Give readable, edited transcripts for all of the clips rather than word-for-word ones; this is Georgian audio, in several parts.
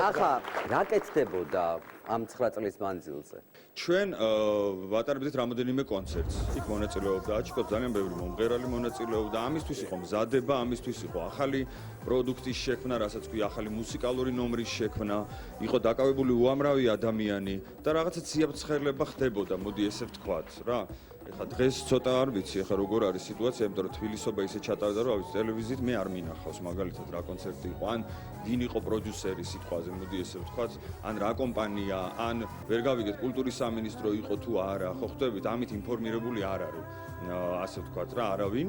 ახლა რა კეთდებოდა ამ 9 წლის მანძილზე? ჩვენ ვატარებდით რამოდენიმე კონცერტს. იქ მონაწილეობდა აჩიკო ძალიან ბევრი მომღერალი მონაწილეობდა. ამისთვის იყო მზადება, ამისთვის იყო ახალი პროდუქტის შექმნა, რასაც ქვია ახალი მუსიკალური ნომრის შექმნა, იყო დაკავებული უამრავი ადამიანი და რაღაცა ციაბცხელება ხდებოდა, მოდი ესე ვთქვათ, რა. ეხლა დღეს ცოტა არ ვიცი, ეხლა როგორ არის სიტუაცია, იმიტომ რომ თბილისობა ისე ჩატარდა, რომ ტელევიზიით მე არ მინახავს, მაგალითად რა კონცერტი იყო, ან ვინ იყო პროდიუსერი სიტყვაზე, მოდი ესე ვთქვათ, ან რა კომპანია, ან ვერ გავიგეთ კულტურის სამინისტრო იყო თუ არა, ხო ხვდებით, ამით ინფორმირებული არ არის. ასე ვთქვათ რა, არავინ.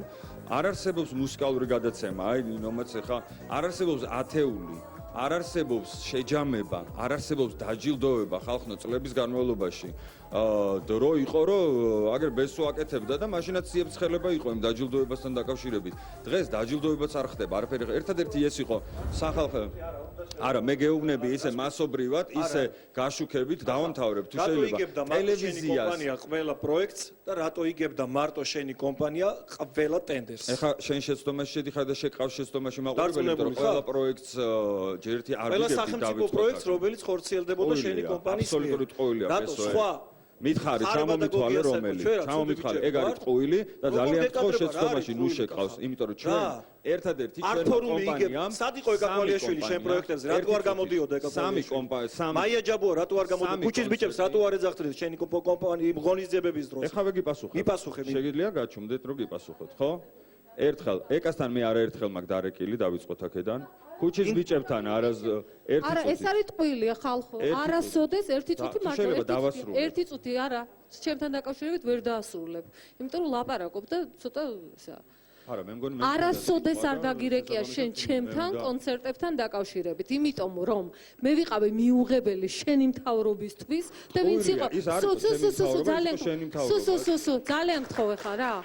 არ არსებობს მუსიკალური გადაცემა, აი, რომაც ეხლა არ არსებობს ათეული, არ არსებობს შეჯამება, არ არსებობს დაჯილდოება ხალხო წლების განმავლობაში. დრო იყო, რომ აგერ ბესო აკეთებდა და მაშინაც ციებცხელება იყო იმ დაჯილდოებასთან დაკავშირებით. დღეს დაჯილდოებაც არ ხდება, არაფერი. ერთადერთი ეს იყო სახალხო. არა, მე გეუბნები ისე მასობრივად, ისე გაშუქებით დავამთავრებ თუ შეიძლება ტელევიზიას კომპანია ყველა პროექტს და რატო იგებდა მარტო შენი კომპანია ყველა ტენდერს. ეხლა შენ შეცდომაში შედიხარ და შეკავს შეცდომაში მაყურებელი, იმიტომ რომ ყველა პროექტს ჯერტი არ ვიგებდი ყველა სახელმწიფო პროექტს, რომელიც ხორციელდებოდა შენი კომპანიის მიერ. აბსოლუტურად ყოილია რატო სხვა მითხარი, ჩამომითვალე რომელი, ჩამომითვალე, ეგ არის ყუილი და ძალიან თქო შეცდომაში ნუ შეკავს, იმიტომ რომ ჩვენ ერთადერთი ჩვენ კომპანიამ სად იყო ეკაკვალიაშვილი შენ პროექტებზე, რატო არ გამოდიოდა ეკაკვალიაშვილი? მაია ჯაბოა რატო არ გამოდიოდა? ქუჩის ბიჭებს რატო არ ეძახდით შენი კომპანიის ღონისძიებების დროს? ეხლა ვიგიპასუხებ. გიპასუხებ. შეგიძლია გაჩუმდეთ რომ გიპასუხოთ, ხო? ერთხელ ეკასთან მე არაერთხელ მაგ დარეკილი დავიწყოთ აქედან. ქუჩის ბიჭებთან ერთი წუთი. არა, ეს არის ტყუილია ხალხო. არასოდეს ერთი წუთი მარტო ერთი წუთი არა, ჩემთან დაკავშირებით ვერ დაასრულებ. იმიტომ რომ ლაპარაკობ და ცოტა ისა. არა, მე მგონი არასოდეს არ დაგირეკია შენ ჩემთან კონცერტებთან დაკავშირებით, იმიტომ რომ მე ვიყავი მიუღებელი შენი მთავრობისთვის და ვინც იყო ძალიან გთხოვე ხარ რა.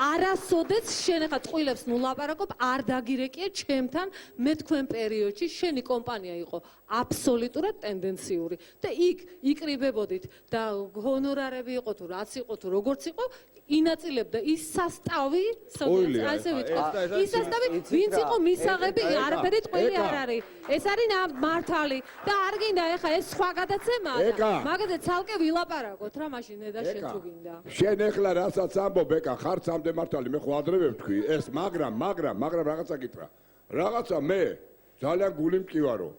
არასოდეს შენ ახლა ტყუილებს ნუ ლაპარაკობ, არ დაგირეკია ჩემთან მე თქვენ პერიოდში შენი კომპანია იყო აბსოლუტურად ტენდენციური და იქ იკრიბებოდით და ჰონორარები იყო თუ რაც იყო თუ როგორც იყო ინაწილებდა ის სასტავი, ასე ვიტყვი. ის სასტავი, ვინც იყო მისაღები, არაფერი ტყუილი არ არის. ეს არის მართალი და არ გინდა ეხა ეს სხვა გადაცემაა. მაგაზე ცალკე ვილაპარაკოთ რა მაშინ და შენ თუ გინდა. შენ ეხლა რასაც ამბობ, ეკა ხარც ამდე მართალი, მე ხო ადრევე ვთქვი, ეს მაგრამ რაღაცა გითხრა. რაღაცა მე ძალიან გული მკივარო.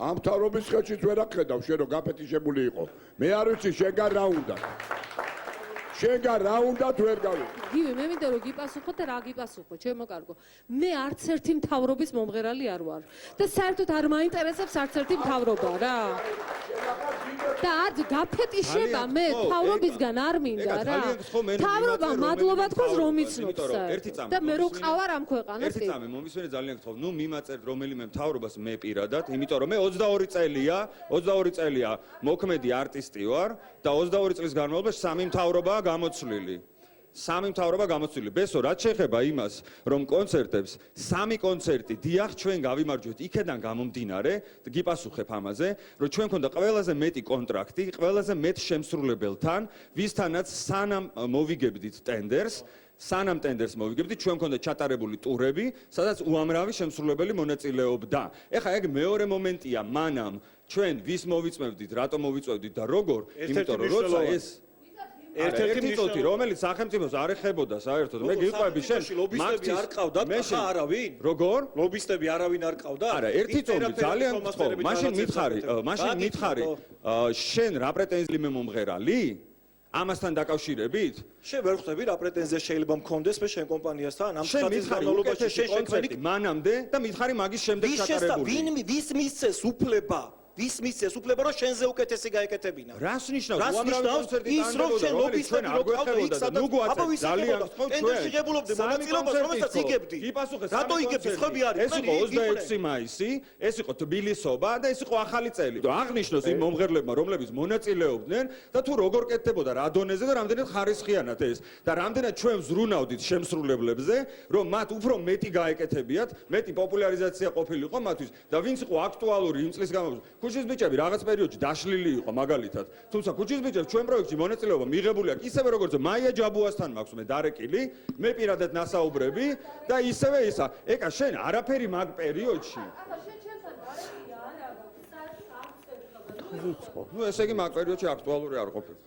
ამ თავრობის ხელშიც ვერ ახედავ შენ რომ გაფეთიშებული იყო. მე არ ვიცი შენგან რა უნდა. შენგან რა უნდა თუ ვერ გავიგე. გივი, მე მინდა რომ გიპასუხო და რა გიპასუხო, ჩემო კარგო. მე არც ერთი მთავრობის მომღერალი არ ვარ და საერთოდ არ მაინტერესებს არც ერთი მთავრობა რა. და არ გაფეთიშება მე მთავრობისგან არ მინდა რა. მთავრობა მადლობა თქვას რომ იცნობ და მე რო ყავარ ამ ქვეყანას. ერთი წამი მომისმენე ძალიან გთხოვ, ნუ მიმაწერთ რომელიმე მთავრობას მე პირადად, იმიტომ რომ მე 22 წელია მოქმედი არტისტი ვარ და 22 წლის განმავლობაში სამი მთავრობაა გამოცვლილი. ბესო, რაც შეეხება იმას, რომ კონცერტებს სამი კონცერტი დიახ ჩვენ გავიმარჯვეთ იქედან გამომდინარე, გიპასუხებ ამაზე, რომ ჩვენ ქონდა ყველაზე მეტი კონტრაქტი, ყველაზე მეტ შემსრულებელთან, ვისთანაც სანამ მოვიგებდით ტენდერს, ჩვენ ქონდა ჩატარებული ტურები, სადაც უამრავი შემსრულებელი მონაწილეობდა. ეხლა ეგ მეორე მომენტია, მანამ ჩვენ ვის მოვიწმევდით, რატომ მოვიწმევდით და როგორ, იმიტომ რომ როცა ეს ერთ-ერთი მიწოთი, რომელიც სახელმწიფოს არ ეხებოდა საერთოდ. მე გიყვები შენ ლობისტები არ ყავდათ, ხა არავინ? როგორ? ლობისტები არავინ არ ყავდათ? არა, ერთი წონი ძალიან გთხოვ. მაშინ მითხარი, შენ რა პრეტენზია მე მომღერალი? ამასთან დაკავშირებით? შენ ვერ ხვდები რა პრეტენზია შეიძლება მქონდეს მე შენ კომპანიასთან ამ ხათის განმავლობაში შენ კონცერტი მანამდე და მითხარი მაგის შემდეგ ჩატარებული. ვის მისცეს უფლება? ვის მისცეს უფლება რომ შენზე უკეთესი გაეკეთებინა? რას ნიშნავს? უამრავი კონცერტი ის რომ შენ ლობისტები რო ყავდა იქ სადაც აბა ვის ეკებოდა? ტენდერში ღებულობდი მონაწილეობას რომელსაც იგებდი. რატო იგებდი? ხები არის? ეს იყო 26 მაისი, ეს იყო თბილისობა და ეს იყო ახალი წელი. აღნიშნოს იმ მომღერლებმა, რომლებიც მონაწილეობდნენ და თუ როგორ კეთდებოდა რა დონეზე და რამდენად ხარისხიანად ეს და რამდენად ჩვენ ვზრუნავდით შემსრულებლებზე, რომ მათ უფრო მეტი გაეკეთებიათ, მეტი პოპულარიზაცია ყოფილიყო მათთვის და ვინც იყო აქტუალური იმ წლის განმავლობაში. ქუჩის ბიჭები რაღაც პერიოდში დაშლილი იყო მაგალითად. თუმცა ქუჩის ბიჭებს ჩვენ პროექტში მონაწილეობა მიღებული აქვს ისევე როგორც მაია ჯაბუასთან მაქვს მე დარეკილი, მე პირადად ნასაუბრები და ისევე ისა. ეკა შენ არაფერი მაგ პერიოდში. რიცხო. ნუ ესე იგი მაგ პერიოდში აქტუალური არ ყოფილა.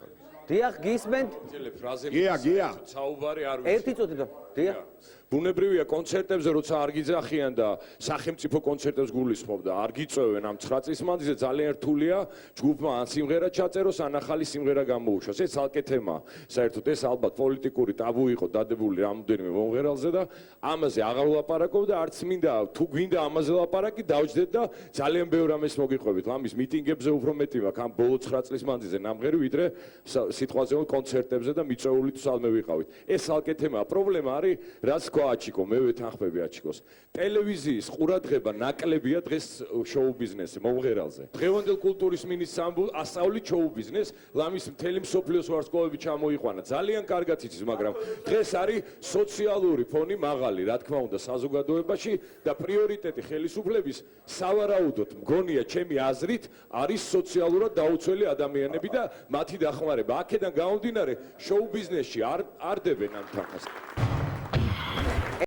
დიახ, გისმენთ? გია. საუბარი არ ერთი წუთი. დიახ. ბუნებრივია კონცერტებზე როცა არ გიძახიან და სახელმწიფო კონცერტებს გულისხმობ და არ გიწევენ ამ 9 წლის მანძილზე ძალიან რთულია ჯგუფმა ან სიმღერა ჩაწეროს ან ახალი სიმღერა გამოუშვას. ეს ალკე თემაა. საერთოდ ეს ალბათ პოლიტიკური ტაბუ იყო დადებული რამოდენიმე მომღერალზე და ამაზე აღარ ვლაპარაკობ და არც მინდა თუ გვინდა ამაზე ლაპარაკი დავჯდეთ და ძალიან ბევრ ამას მოგიყვებით. ამის მიტინგებზე უფრო მეტი მაქვს ამ ბოლო 9 წლის მანძილზე ნამღერი ვიდრე სიტყვაზე კონცერტებზე და მიწვეული თუ სალმე ვიყავით. ეს ალკე თემაა. პრობლემა არის რაც აჩიკო მე ვეთანხმები აჩიკოს ტელევიზიის ყურადღება ნაკლებია დღეს შოუ ბიზნესზე მომღერალზე დღევანდელ კულტურის მინისტრს ასწავლით შოუ ბიზნეს ლამის მთელი მსოფლიოს ვარსკვლავები ჩამოიყვანა ძალიან კარგად იცის მაგრამ დღეს არის სოციალური ფონი მაღალი რა თქმა უნდა საზოგადოებაში და პრიორიტეტი ხელისუფლების სავარაუდოდ მგონია ჩემი აზრით არის სოციალურად დაუცველი ადამიანები და მათი დახმარება აქედან გამომდინარე შოუ ბიზნესში არ დებენ ამ თანხას